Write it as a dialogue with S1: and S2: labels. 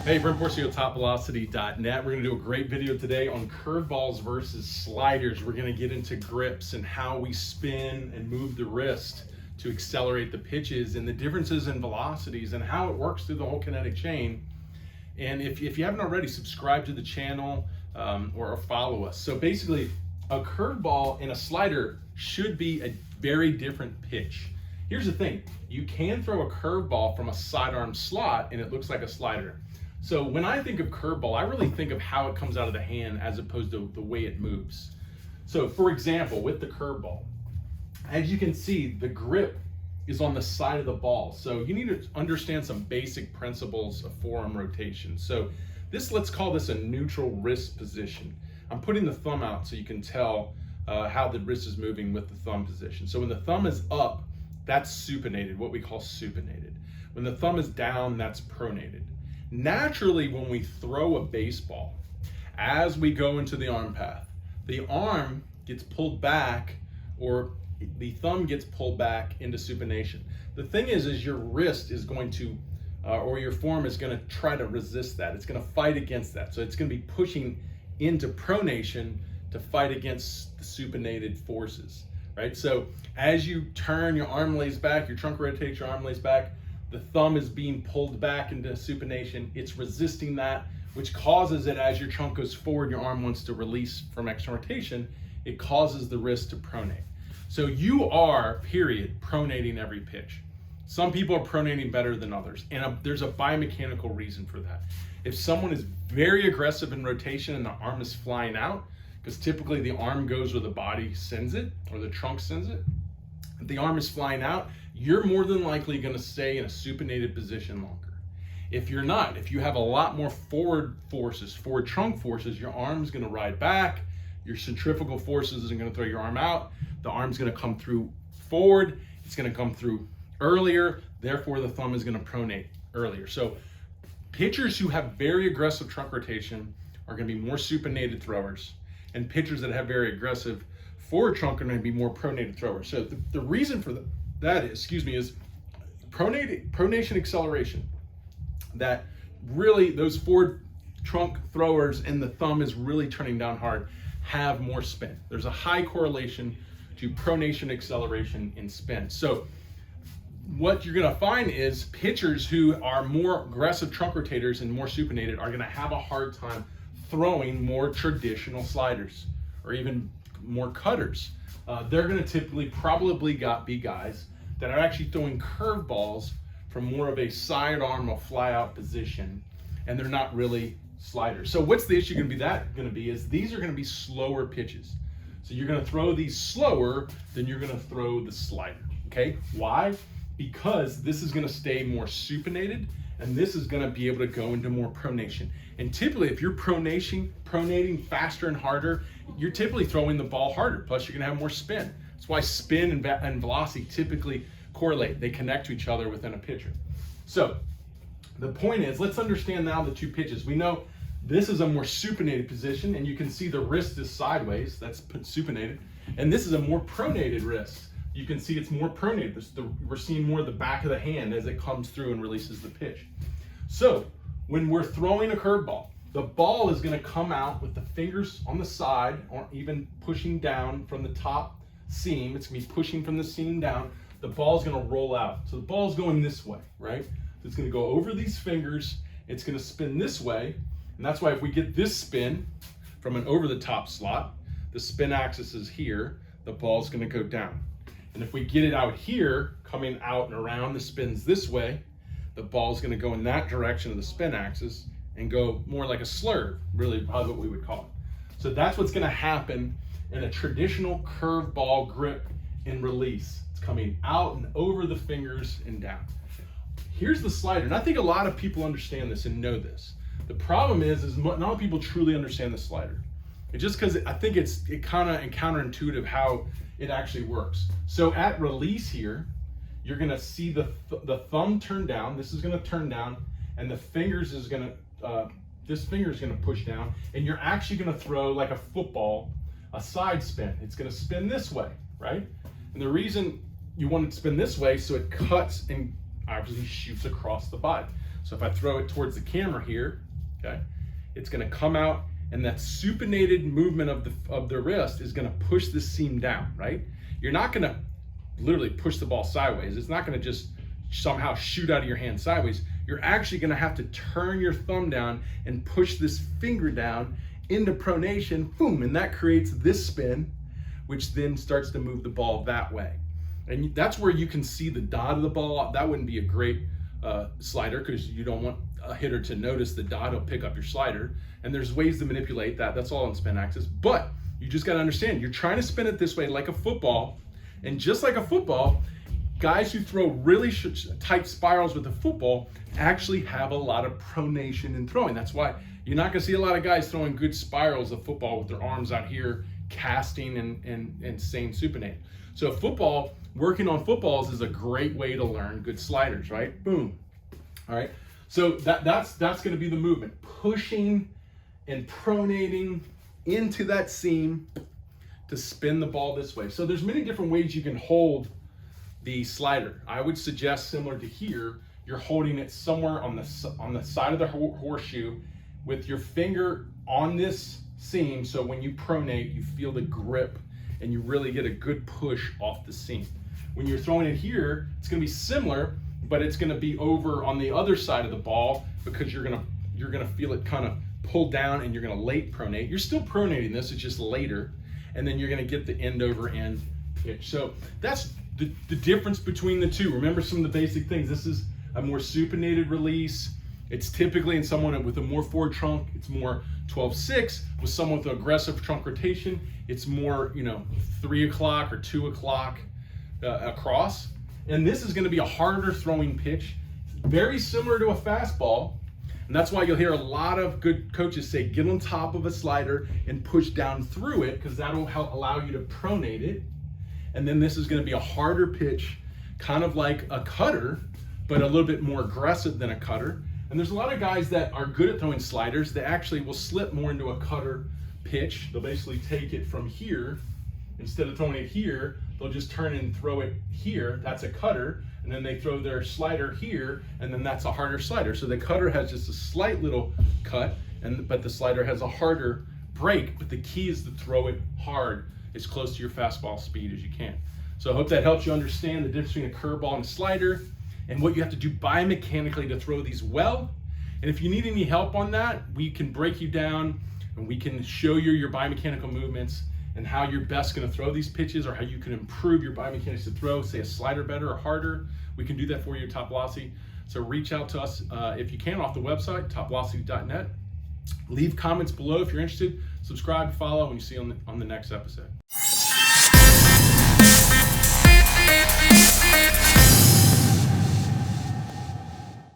S1: Hey, Brent Porcio, TopVelocity.net. We're going to do a great video today on curveballs versus sliders. We're going to get into grips and how we spin and move the wrist to accelerate the pitches and the differences in velocities and how it works through the whole kinetic chain. And if you haven't already, subscribe to the channel or follow us. So basically, a curveball and a slider should be a very different pitch. Here's the thing, you can throw a curveball from a sidearm slot and it looks like a slider. So when I think of curveball, I really think of how it comes out of the hand as opposed to the way it moves. So for example, with the curveball, as you can see, the grip is on the side of the ball. So you need to understand some basic principles of forearm rotation. So let's call this a neutral wrist position. I'm putting the thumb out so you can tell how the wrist is moving with the thumb position. So when the thumb is up, that's supinated, what we call supinated. When the thumb is down, that's pronated. Naturally, when we throw a baseball, as we go into the arm path, the arm gets pulled back, or the thumb gets pulled back into supination. The thing is your wrist is going to, or your forearm is going to try to resist that. It's going to fight against that. So it's going to be pushing into pronation to fight against the supinated forces, right? So as you turn, your arm lays back, your trunk rotates, your arm lays back, the thumb is being pulled back into supination. It's resisting that, which causes it, as your trunk goes forward, your arm wants to release from external rotation, it causes the wrist to pronate. So you are, period, pronating every pitch. Some people are pronating better than others, and there's a biomechanical reason for that. If someone is very aggressive in rotation and the arm is flying out, because typically the arm goes where the body sends it, or the trunk sends it, if the arm is flying out, you're more than likely going to stay in a supinated position longer. If you're not, if you have a lot more forward forces, forward trunk forces, your arm's going to ride back, your centrifugal forces isn't going to throw your arm out, the arm's going to come through forward, it's going to come through earlier, therefore the thumb is going to pronate earlier. So pitchers who have very aggressive trunk rotation are going to be more supinated throwers, and pitchers that have very aggressive forward trunk are going to be more pronated throwers. So the reason for that is pronation acceleration. That really, those forward trunk throwers and the thumb is really turning down hard have more spin. There's a high correlation to pronation acceleration in spin. So what you're going to find is pitchers who are more aggressive trunk rotators and more supinated are going to have a hard time throwing more traditional sliders or even more cutters. They're going to typically probably be guys that are actually throwing curveballs from more of a sidearm or fly out position, and they're not really sliders. So what's the issue going to be is these are going to be slower pitches. So you're going to throw these slower than you're going to throw the slider. Okay, why? Because this is going to stay more supinated, and this is going to be able to go into more pronation. And typically, if you're pronating faster and harder, you're typically throwing the ball harder. Plus, you're going to have more spin. That's why spin and velocity typically correlate. They connect to each other within a pitcher. So the point is, let's understand now the two pitches. We know this is a more supinated position, and you can see the wrist is sideways. That's supinated. And this is a more pronated wrist. You can see it's more pronated. We're seeing more of the back of the hand as it comes through and releases the pitch. So when we're throwing a curveball, the ball is going to come out with the fingers on the side, or even pushing down from the top seam. It's going to be pushing from the seam down. The ball is going to roll out. So the ball is going this way, right? So it's going to go over these fingers. It's going to spin this way. And that's why if we get this spin from an over the top slot, the spin axis is here, the ball is going to go down. And if we get it out here, coming out and around, the spin's this way, the ball's going to go in that direction of the spin axis and go more like a slurve, really probably what we would call it. So that's what's going to happen in a traditional curveball grip and release. It's coming out and over the fingers and down. Here's the slider, and I think a lot of people understand this and know this. The problem is not all people truly understand the slider. It's just because I think it's kind of counterintuitive how it actually works. So at release here, you're going to see the thumb turn down. This is going to turn down, and the fingers is going to this finger is going to push down, and you're actually going to throw like a football, a side spin. It's going to spin this way, right? And the reason you want it to spin this way so it cuts and obviously shoots across the body. So if I throw it towards the camera here, okay, it's gonna come out, and that supinated movement of the wrist is gonna push this seam down, right? You're not gonna literally push the ball sideways. It's not gonna just somehow shoot out of your hand sideways. You're actually gonna have to turn your thumb down and push this finger down into pronation, boom, and that creates this spin, which then starts to move the ball that way. And that's where you can see the dot of the ball. That wouldn't be a great slider, because you don't want a hitter to notice the dot. He'll pick up your slider. And there's ways to manipulate that. That's all on spin axis. But you just gotta understand, you're trying to spin it this way like a football. And just like a football, guys who throw really tight spirals with a football actually have a lot of pronation in throwing. That's why you're not gonna see a lot of guys throwing good spirals of football with their arms out here, casting and staying supinated. So football, working on footballs is a great way to learn good sliders, right? Boom. All right. So that's gonna be the movement. Pushing and pronating into that seam to spin the ball this way. So there's many different ways you can hold the slider. I would suggest, similar to here, you're holding it somewhere on the side of the horseshoe with your finger on this seam, so when you pronate, you feel the grip and you really get a good push off the seam. When you're throwing it here, it's gonna be similar, but it's gonna be over on the other side of the ball, because you're gonna feel it kind of pull down, and you're gonna late pronate. You're still pronating this, it's just later, and then you're gonna get the end over end pitch. So that's the difference between the two. Remember some of the basic things. This is a more supinated release. It's typically in someone with a more forward trunk, it's more 12-6. With someone with aggressive trunk rotation, it's more, 3 o'clock or 2 o'clock across. And this is gonna be a harder throwing pitch, very similar to a fastball. And that's why you'll hear a lot of good coaches say, get on top of a slider and push down through it, because that'll help allow you to pronate it. And then this is gonna be a harder pitch, kind of like a cutter, but a little bit more aggressive than a cutter. And there's a lot of guys that are good at throwing sliders. They actually will slip more into a cutter pitch. They'll basically take it from here. Instead of throwing it here, they'll just turn and throw it here. That's a cutter. And then they throw their slider here, and then that's a harder slider. So the cutter has just a slight little cut, but the slider has a harder break. But the key is to throw it hard, as close to your fastball speed as you can. So I hope that helps you understand the difference between a curveball and a slider, and what you have to do biomechanically to throw these well. And if you need any help on that, we can break you down, and we can show you your biomechanical movements and how you're best gonna throw these pitches, or how you can improve your biomechanics to throw, say, a slider better or harder. We can do that for you at TopVelocity. So reach out to us if you can off the website, TopVelocity.net. Leave comments below if you're interested. Subscribe, follow, and you see you on the next episode.